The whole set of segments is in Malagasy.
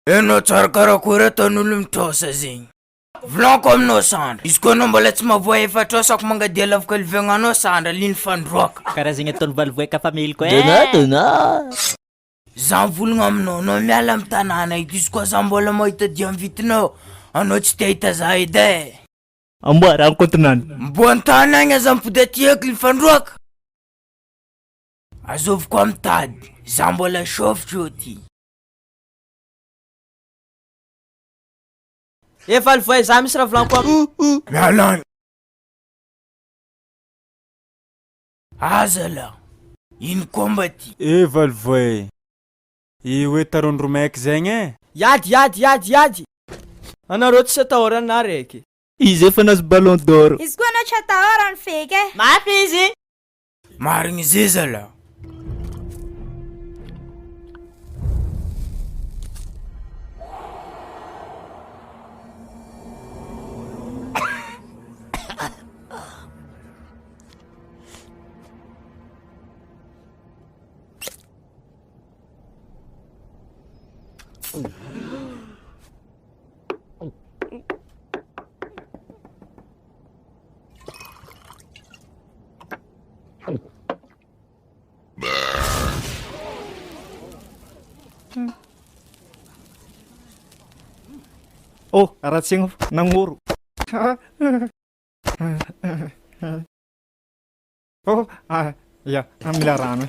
Eno tsara karakôry ataon'olo mitrôsa zegny. Volanko aminao Sandra, izy koa anao mbola tsy mavoa efa trôsako mangadia lavaka liviagnanao Sandra, liny fandroaka. Karazagna ataony valivoaka fameloko Dona. Zaho mivolagna aminao, anao miala amy tanàna ito, izy koa zaho mbola mahita dia amin'ny vitinao, anao tsy te hita zaho edy e. Amboara ang kontinany. Mboany tany agny aza mipody aty eky liny fandroaka. Azoviko amy tady, zaho mbola sôfitro ty. Valivoay za misy raha volanko Mialany. Aza la, ino komba ty? Valivoay. Hoe tarondro maiky zegny e? Yady. Anareo tsy atahorana na raiky. Izy efa nazo ballon d'or. Izy koa anao tsy atahorana feky e. Mafy izy. Marigny ziza la. Oh, ratsegna nangoro. Oh, ya, amila rano.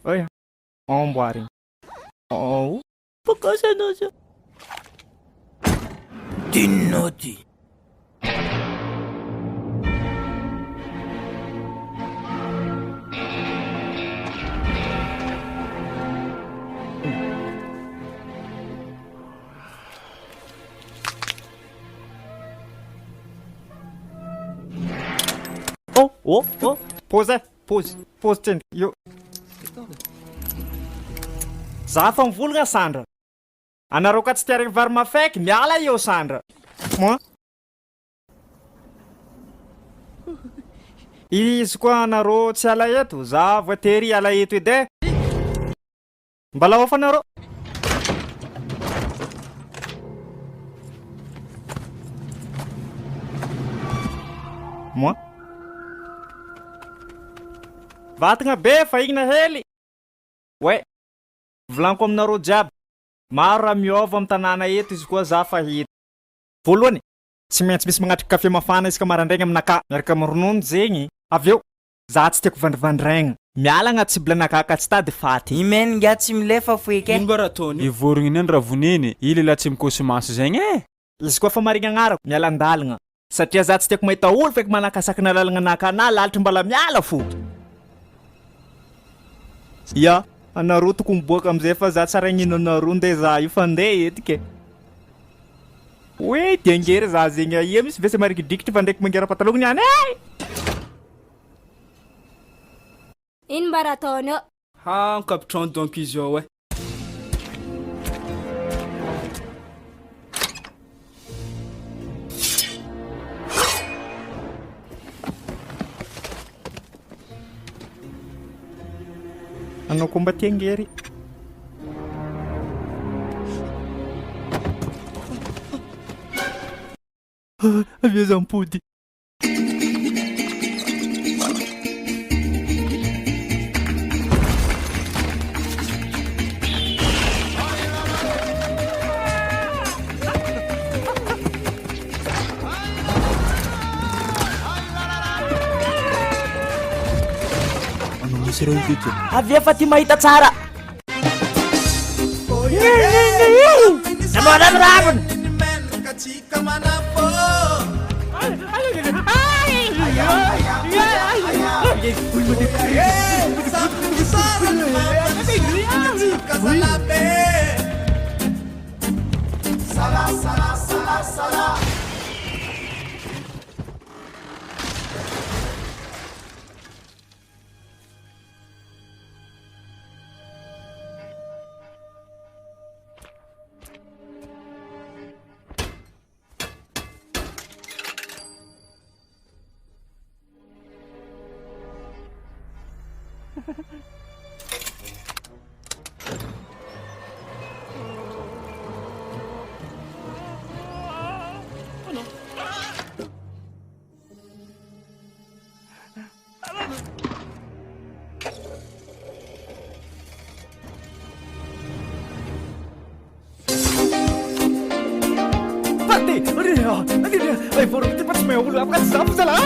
Oh, ya. Amboary. Oh, Pagkasa na siya. Tinno ty. Oh. Pause ten. Yo. Za fa mivolagna Sandra. Anareo ka tsy tiaraka vary mafaiky, miala eo Sandra. Mo? Izy koa anareo tsy ala eto, za voatery ala eto edy. Mbalao fa anareo. Mo? Vatagna be fa igny na hely. We, volanko aminareo jiaby. Maro raha miôva amy tanàna eto izy koa za fa hita. Voalohany, tsy maintsy misy magnatriky kafe mafana isaka marandraigna aminaka. Miaraka amy ronono zegny. Aveo, za tsy tiako vandrivandraigna. Miala agnaty siblanaka ka tsy tady faty. Imeny nga tsy milefa foiky e. Ino baratony? Vorogny iny ravoniny, ily la tsy mikôsimasy zegny e. Izy koa fa marigna agnarako, miala andalagna. Satria za tsy tiako mahita olo feky manakasakana lalagna anaka na lalitra mbala miala fo. Ya, anareo tokony miboaka amizay fa za tsara gnino anareo nde za io fa nde etike. Oe, diangery za zegny ie misy vese marikidrikitry fa ndraiky mangera patalogny any e. Ino mba raha ataonao? Capitron donc izy ao e. Anao komba tiangery. Avia zampody. Avia fa ty mahita tsara. Namora ny raviny. Pati! Ay, puro cepat semua udah apa kan salah.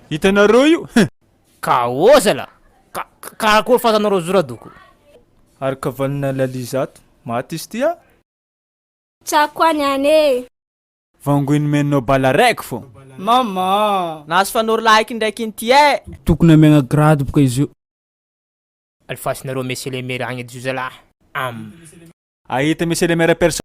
Hitanareo io? Kaozala! Karakory fatanareo zoradoko? Ary kavanina lalizato. Maty izy ty a? Tsako anyane. Vangoiny menao bala raiky fô. Mama, nahazo fanoro laiky ndraiky iny ty e. Tokony amiagna grady boka izy io. Alifasinareo monsieur le maire agny edy zalahy. Ahita monsieur le maire personne